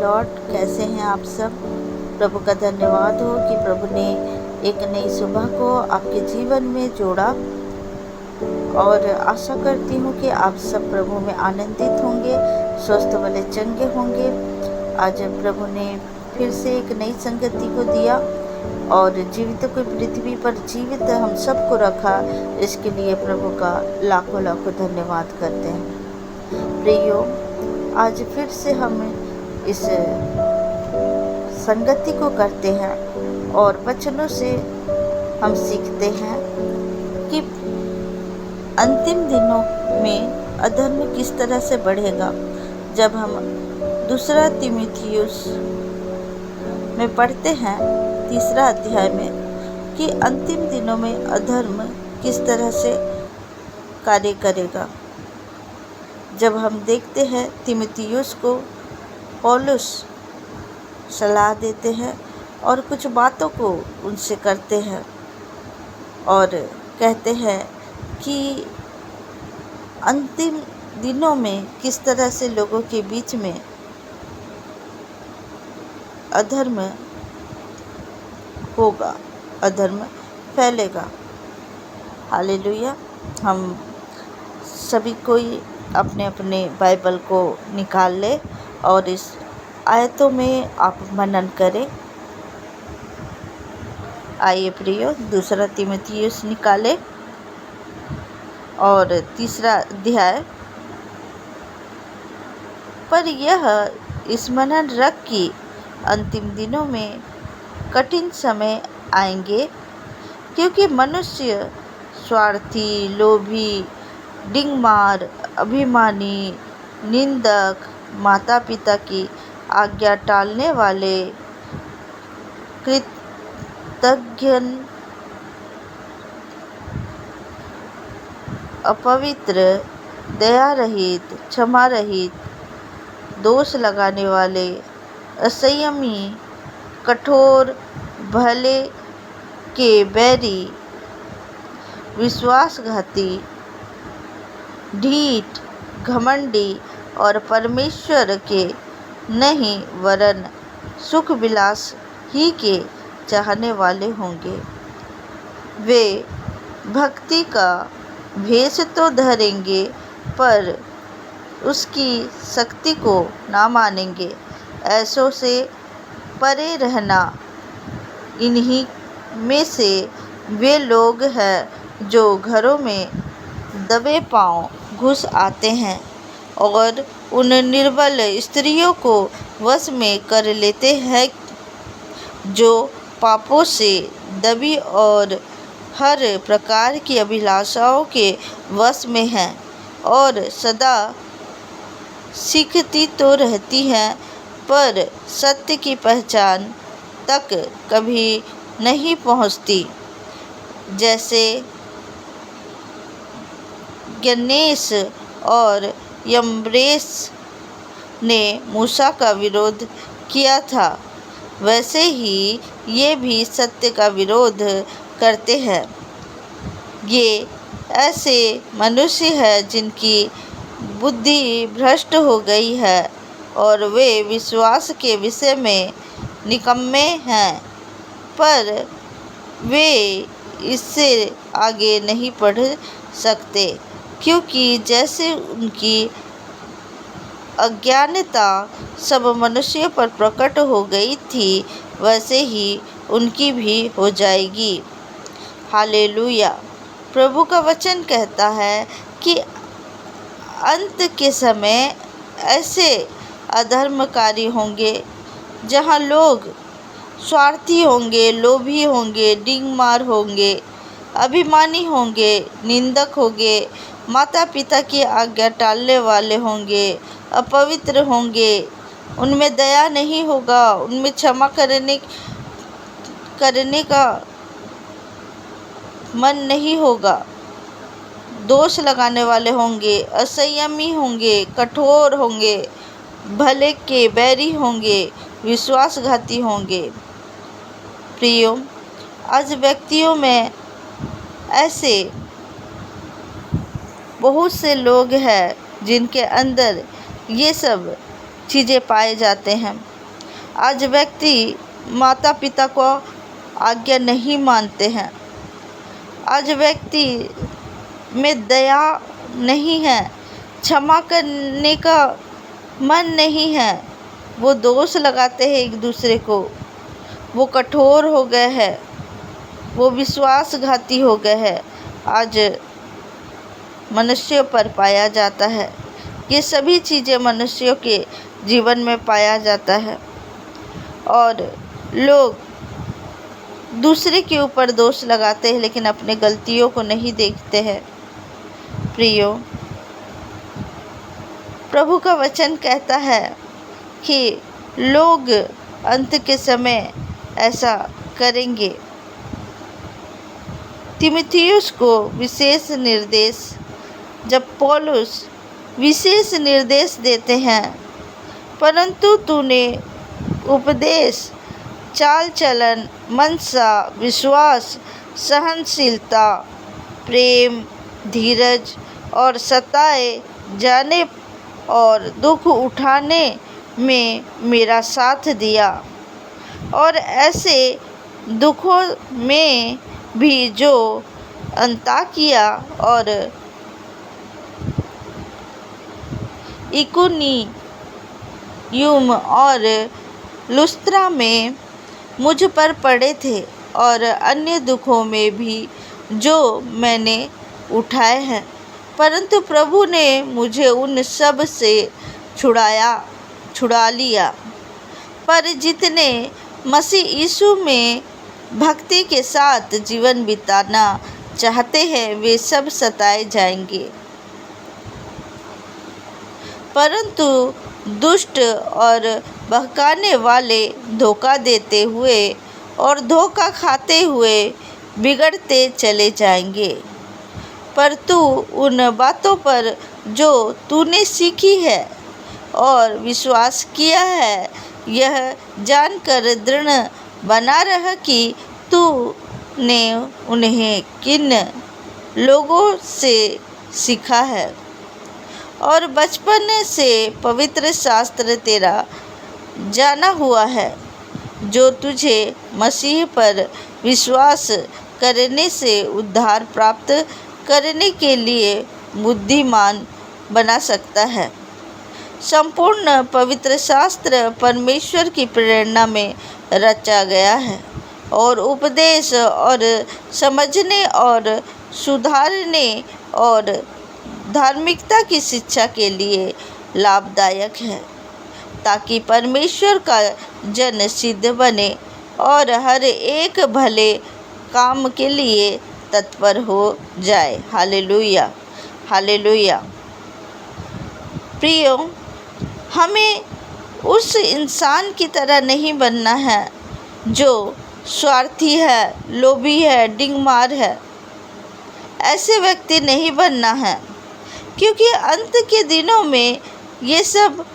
Lord, कैसे हैं आप सब। प्रभु का धन्यवाद हो कि प्रभु ने एक नई सुबह को आपके जीवन में जोड़ा, और आशा करती हूँ कि आप सब प्रभु में आनंदित होंगे, स्वस्थ वाले चंगे होंगे। आज प्रभु ने फिर से एक नई संगति को दिया और जीवित को पृथ्वी पर जीवित हम सबको रखा। इसके लिए प्रभु का लाखों लाखों धन्यवाद करते हैं। प्रियो, आज फिर से हम इस संगति को करते हैं और वचनों से हम सीखते हैं कि अंतिम दिनों में अधर्म किस तरह से बढ़ेगा। जब हम दूसरा तीमुथियुस में पढ़ते हैं 3 अध्याय में कि अंतिम दिनों में अधर्म किस तरह से कार्य करेगा। जब हम देखते हैं तीमुथियुस को पौलुस सलाह देते हैं और कुछ बातों को उनसे करते हैं और कहते हैं कि अंतिम दिनों में किस तरह से लोगों के बीच में अधर्म होगा, अधर्म फैलेगा। हालेलुया। हम सभी कोई अपने अपने बाइबल को निकाल ले और इस आयतों में आप मनन करें। आइए प्रियो, 2 तीमुथियुस निकाले और 3 अध्याय। पर यह इस मनन रख कि अंतिम दिनों में कठिन समय आएंगे, क्योंकि मनुष्य स्वार्थी, लोभी, डिंगमार, अभिमानी, निंदक, माता पिता की आज्ञा टालने वाले, कृतज्ञ, अपवित्र, दया रहित, क्षमा रहित, दोष लगाने वाले, असंयमी, कठोर, भले के बैरी, विश्वासघाती, ढीठ, घमंडी और परमेश्वर के नहीं वरन सुख विलास ही के चाहने वाले होंगे। वे भक्ति का भेष तो धरेंगे पर उसकी शक्ति को ना मानेंगे। ऐसों से परे रहना। इन्हीं में से वे लोग हैं जो घरों में दबे पांव घुस आते हैं और उन निर्बल स्त्रियों को वश में कर लेते हैं, जो पापों से दबी और हर प्रकार की अभिलाषाओं के वश में हैं और सदा सीखती तो रहती हैं, पर सत्य की पहचान तक कभी नहीं पहुंचती। जैसे यन्नेस और यम्ब्रेस ने मूसा का विरोध किया था, वैसे ही ये भी सत्य का विरोध करते हैं। ये ऐसे मनुष्य हैं जिनकी बुद्धि भ्रष्ट हो गई है और वे विश्वास के विषय में निकम्मे हैं, पर वे इससे आगे नहीं बढ़ सकते, क्योंकि जैसे उनकी अज्ञानता सब मनुष्यों पर प्रकट हो गई थी, वैसे ही उनकी भी हो जाएगी। हालेलुया। प्रभु का वचन कहता है कि अंत के समय ऐसे अधर्मकारी होंगे जहाँ लोग स्वार्थी होंगे, लोभी होंगे, डिंगमार होंगे, अभिमानी होंगे, निंदक होंगे, माता पिता की आज्ञा टालने वाले होंगे, अपवित्र होंगे, उनमें दया नहीं होगा, उनमें क्षमा करने का मन नहीं होगा, दोष लगाने वाले होंगे, असंयमी होंगे, कठोर होंगे, भले के बैरी होंगे, विश्वासघाती होंगे। प्रियो, आज व्यक्तियों में ऐसे बहुत से लोग हैं जिनके अंदर ये सब चीज़ें पाए जाते हैं। आज व्यक्ति माता पिता को आज्ञा नहीं मानते हैं। आज व्यक्ति में दया नहीं है, क्षमा करने का मन नहीं है। वो दोष लगाते हैं एक दूसरे को। वो कठोर हो गए हैं, वो विश्वासघाती हो गए हैं। आज मनुष्यों पर पाया जाता है। ये सभी चीज़ें मनुष्यों के जीवन में पाया जाता है और लोग दूसरे के ऊपर दोष लगाते हैं लेकिन अपने गलतियों को नहीं देखते हैं। प्रियो, प्रभु का वचन कहता है कि लोग अंत के समय ऐसा करेंगे। तीमुथियुस को विशेष निर्देश, जब पौलुस विशेष निर्देश देते हैं, परंतु तूने उपदेश, चाल चलन, मनसा, विश्वास, सहनशीलता, प्रेम, धीरज और सताए जाने और दुख उठाने में मेरा साथ दिया, और ऐसे दुखों में भी जो अंताकिया और इकुनियुम और लुस्त्रा में मुझ पर पड़े थे, और अन्य दुखों में भी जो मैंने उठाए हैं, परंतु प्रभु ने मुझे उन सब से छुड़ा लिया। पर जितने मसीह यीशु में भक्ति के साथ जीवन बिताना चाहते हैं वे सब सताए जाएंगे। परंतु दुष्ट और बहकाने वाले धोखा देते हुए और धोखा खाते हुए बिगड़ते चले जाएंगे। पर तू उन बातों पर जो तूने सीखी है और विश्वास किया है, यह जानकर दृढ़ बना रह कि तूने उन्हें किन लोगों से सीखा है, और बचपन से पवित्र शास्त्र तेरा जाना हुआ है, जो तुझे मसीह पर विश्वास करने से उद्धार प्राप्त करने के लिए बुद्धिमान बना सकता है। संपूर्ण पवित्र शास्त्र परमेश्वर की प्रेरणा में रचा गया है और उपदेश और समझने और सुधारने और धार्मिकता की शिक्षा के लिए लाभदायक है, ताकि परमेश्वर का जन सिद्ध बने और हर एक भले काम के लिए तत्पर हो जाए। Hallelujah, hallelujah. प्रियो, हमें उस इंसान की तरह नहीं बनना है जो स्वार्थी है, लोभी है, डिंगमार है। ऐसे व्यक्ति नहीं बनना है, क्योंकि अंत के दिनों में ये सब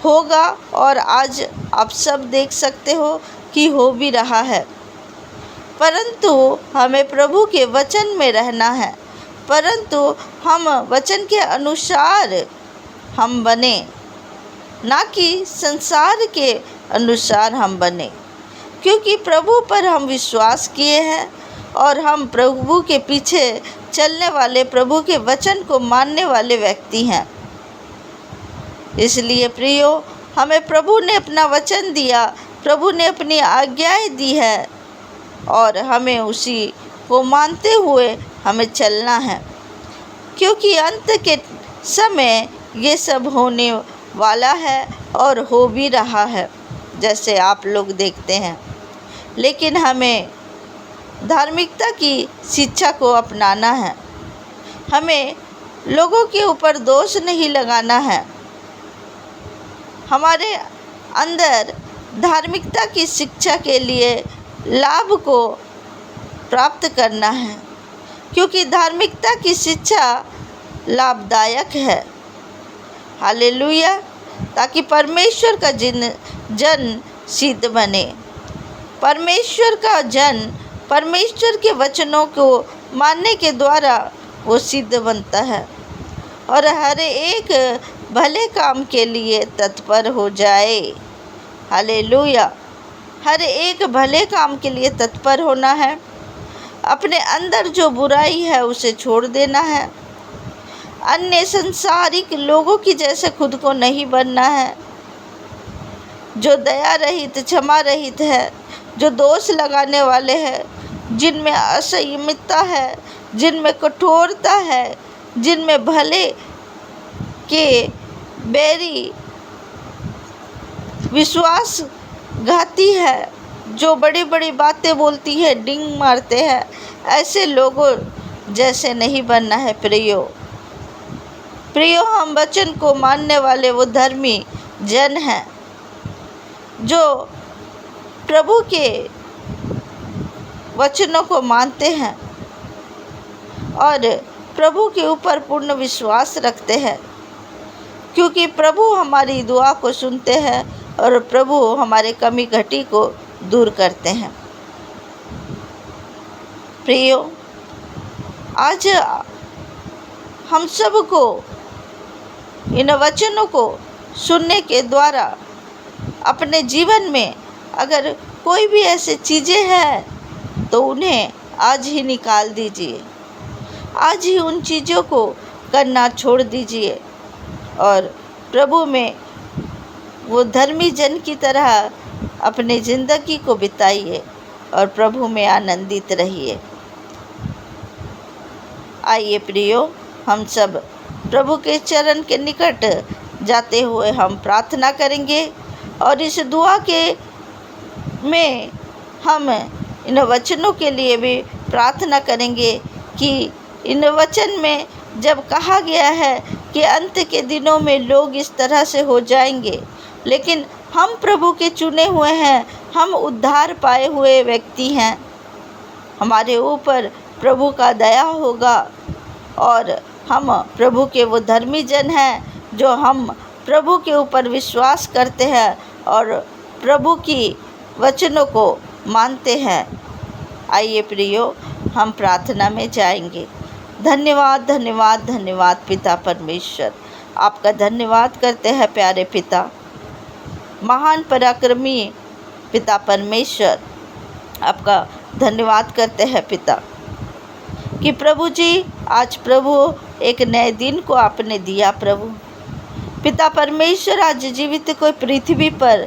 होगा और आज आप सब देख सकते हो कि हो भी रहा है। परंतु हमें प्रभु के वचन में रहना है, परंतु हम वचन के अनुसार हम बने, ना कि संसार के अनुसार हम बने, क्योंकि प्रभु पर हम विश्वास किए हैं और हम प्रभु के पीछे चलने वाले, प्रभु के वचन को मानने वाले व्यक्ति हैं। इसलिए प्रियो, हमें प्रभु ने अपना वचन दिया, प्रभु ने अपनी आज्ञाएं दी है और हमें उसी को मानते हुए हमें चलना है, क्योंकि अंत के समय ये सब होने वाला है और हो भी रहा है, जैसे आप लोग देखते हैं। लेकिन हमें धार्मिकता की शिक्षा को अपनाना है। हमें लोगों के ऊपर दोष नहीं लगाना है। हमारे अंदर धार्मिकता की शिक्षा के लिए लाभ को प्राप्त करना है, क्योंकि धार्मिकता की शिक्षा लाभदायक है। हालेलुया, ताकि परमेश्वर का जन सिद्ध बने। परमेश्वर का जन परमेश्वर के वचनों को मानने के द्वारा वो सिद्ध बनता है और हर एक भले काम के लिए तत्पर हो जाए। हालेलुया। हर एक भले काम के लिए तत्पर होना है। अपने अंदर जो बुराई है उसे छोड़ देना है। अन्य संसारिक लोगों की जैसे खुद को नहीं बनना है, जो दया रहित, क्षमा रहित है, जो दोष लगाने वाले हैं, जिनमें असंयमितता है, जिनमें कठोरता है, जिनमें भले के बैरी विश्वासघाती है, जो बड़ी बड़ी बातें बोलती है, डिंग मारते हैं, ऐसे लोगों जैसे नहीं बनना है। प्रियो, हम वचन को मानने वाले वो धर्मी जन हैं जो प्रभु के वचनों को मानते हैं और प्रभु के ऊपर पूर्ण विश्वास रखते हैं, क्योंकि प्रभु हमारी दुआ को सुनते हैं और प्रभु हमारे कमी घटी को दूर करते हैं। प्रियो, आज हम सबको इन वचनों को सुनने के द्वारा अपने जीवन में अगर कोई भी ऐसी चीज़ें हैं तो उन्हें आज ही निकाल दीजिए। आज ही उन चीज़ों को करना छोड़ दीजिए और प्रभु में वो धर्मी जन की तरह अपनी ज़िंदगी को बिताइए और प्रभु में आनंदित रहिए। आइए प्रियो, हम सब प्रभु के चरण के निकट जाते हुए हम प्रार्थना करेंगे और इस दुआ के में हम इन वचनों के लिए भी प्रार्थना करेंगे कि इन वचन में जब कहा गया है कि अंत के दिनों में लोग इस तरह से हो जाएंगे, लेकिन हम प्रभु के चुने हुए हैं, हम उद्धार पाए हुए व्यक्ति हैं, हमारे ऊपर प्रभु का दया होगा और हम प्रभु के वो धर्मी जन हैं जो हम प्रभु के ऊपर विश्वास करते हैं और प्रभु की वचनों को मानते हैं। आइए प्रियो, हम प्रार्थना में जाएंगे। धन्यवाद धन्यवाद धन्यवाद पिता परमेश्वर, आपका धन्यवाद करते हैं प्यारे पिता, महान पराक्रमी पिता परमेश्वर, आपका धन्यवाद करते हैं पिता कि प्रभु जी आज प्रभु एक नए दिन को आपने दिया। प्रभु पिता परमेश्वर, आज जीवित को पृथ्वी पर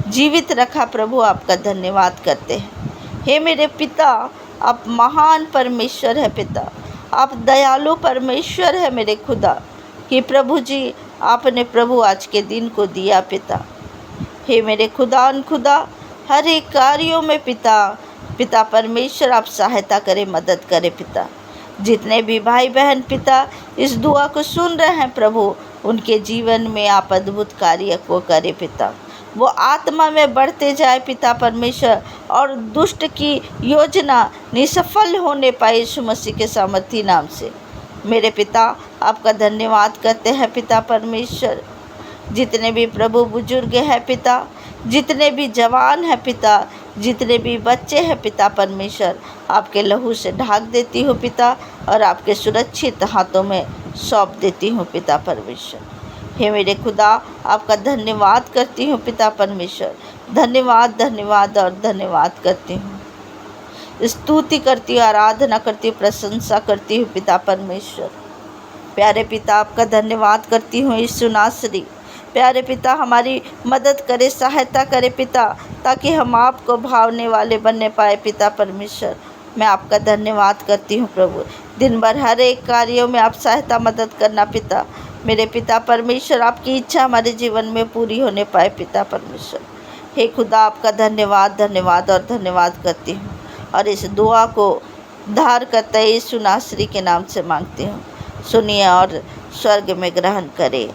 जीवित रखा। प्रभु आपका धन्यवाद करते हैं। हे मेरे पिता, आप महान परमेश्वर है पिता, आप दयालु परमेश्वर है मेरे खुदा कि प्रभु जी आपने प्रभु आज के दिन को दिया पिता। हे मेरे खुदा, हर एक कार्यों में पिता परमेश्वर आप सहायता करें, मदद करें पिता। जितने भी भाई बहन पिता इस दुआ को सुन रहे हैं प्रभु, उनके जीवन में आप अद्भुत कार्य को करें पिता। वो आत्मा में बढ़ते जाए पिता परमेश्वर और दुष्ट की योजना निसफल होने पाए यीशु मसीह के सामर्थी नाम से। मेरे पिता आपका धन्यवाद करते हैं पिता परमेश्वर। जितने भी प्रभु बुजुर्ग हैं पिता, जितने भी जवान हैं पिता, जितने भी बच्चे हैं पिता परमेश्वर, आपके लहू से ढाक देती हूँ पिता और आपके सुरक्षित हाथों में सौंप देती हूँ पिता परमेश्वर। हे मेरे खुदा, आपका धन्यवाद करती हूँ पिता परमेश्वर। धन्यवाद धन्यवाद और धन्यवाद करती हूँ, स्तुति करती हूँ, आराधना करती हूँ, प्रशंसा करती हूँ पिता परमेश्वर। प्यारे पिता आपका धन्यवाद करती हूँ यीशु नासरी। प्यारे पिता हमारी मदद करे, सहायता करे पिता, ताकि हम आपको भावने वाले बनने पाए पिता परमेश्वर। मैं आपका धन्यवाद करती हूँ प्रभु। दिन भर हर एक कार्यों में आप सहायता मदद करना पिता। मेरे पिता परमेश्वर, आपकी इच्छा हमारे जीवन में पूरी होने पाए पिता परमेश्वर। हे खुदा, आपका धन्यवाद धन्यवाद और धन्यवाद करती हूँ और इस दुआ को धार करते यीशु नासरी के नाम से मांगती हूँ। सुनिए और स्वर्ग में ग्रहण करे।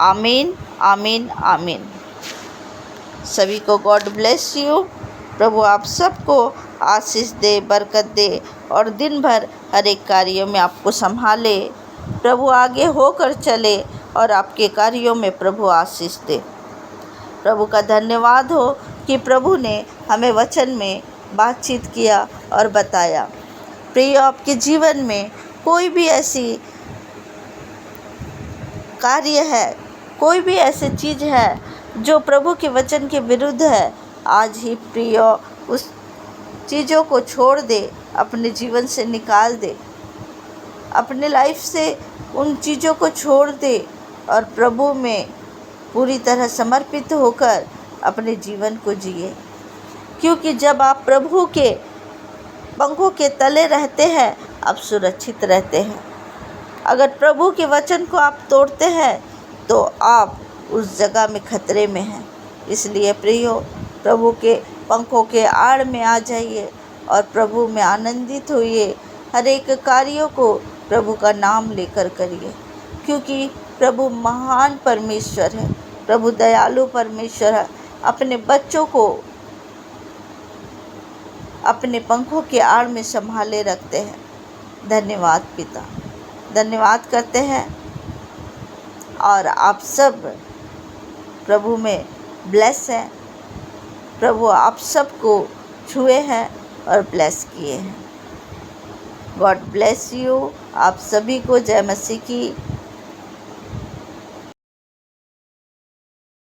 आमीन आमीन आमीन। सभी को गॉड ब्लेस यू। प्रभु आप सबको आशीष दे, बरकत दे और दिन भर हर एक कार्यों में आपको संभाले। प्रभु आगे होकर चले और आपके कार्यों में प्रभु आशीष दे। प्रभु का धन्यवाद हो कि प्रभु ने हमें वचन में बातचीत किया और बताया। प्रिय, आपके जीवन में कोई भी ऐसी कार्य है, कोई भी ऐसी चीज़ है जो प्रभु के वचन के विरुद्ध है, आज ही प्रिय उस चीज़ों को छोड़ दे, अपने जीवन से निकाल दे, अपने लाइफ से उन चीज़ों को छोड़ दे और प्रभु में पूरी तरह समर्पित होकर अपने जीवन को जिए। क्योंकि जब आप प्रभु के पंखों के तले रहते हैं, आप सुरक्षित रहते हैं। अगर प्रभु के वचन को आप तोड़ते हैं तो आप उस जगह में खतरे में हैं। इसलिए प्रियो, प्रभु के पंखों के आड़ में आ जाइए और प्रभु में आनंदित होइए। हर एक कार्यों को प्रभु का नाम लेकर करिए, क्योंकि प्रभु महान परमेश्वर है, प्रभु दयालु परमेश्वर है। अपने बच्चों को अपने पंखों के आड़ में संभाले रखते हैं। धन्यवाद पिता, धन्यवाद करते हैं। और आप सब प्रभु में ब्लेस हैं। प्रभु आप सबको छुए हैं और ब्लेस किए हैं। God bless you. आप सभी को जय मसीह की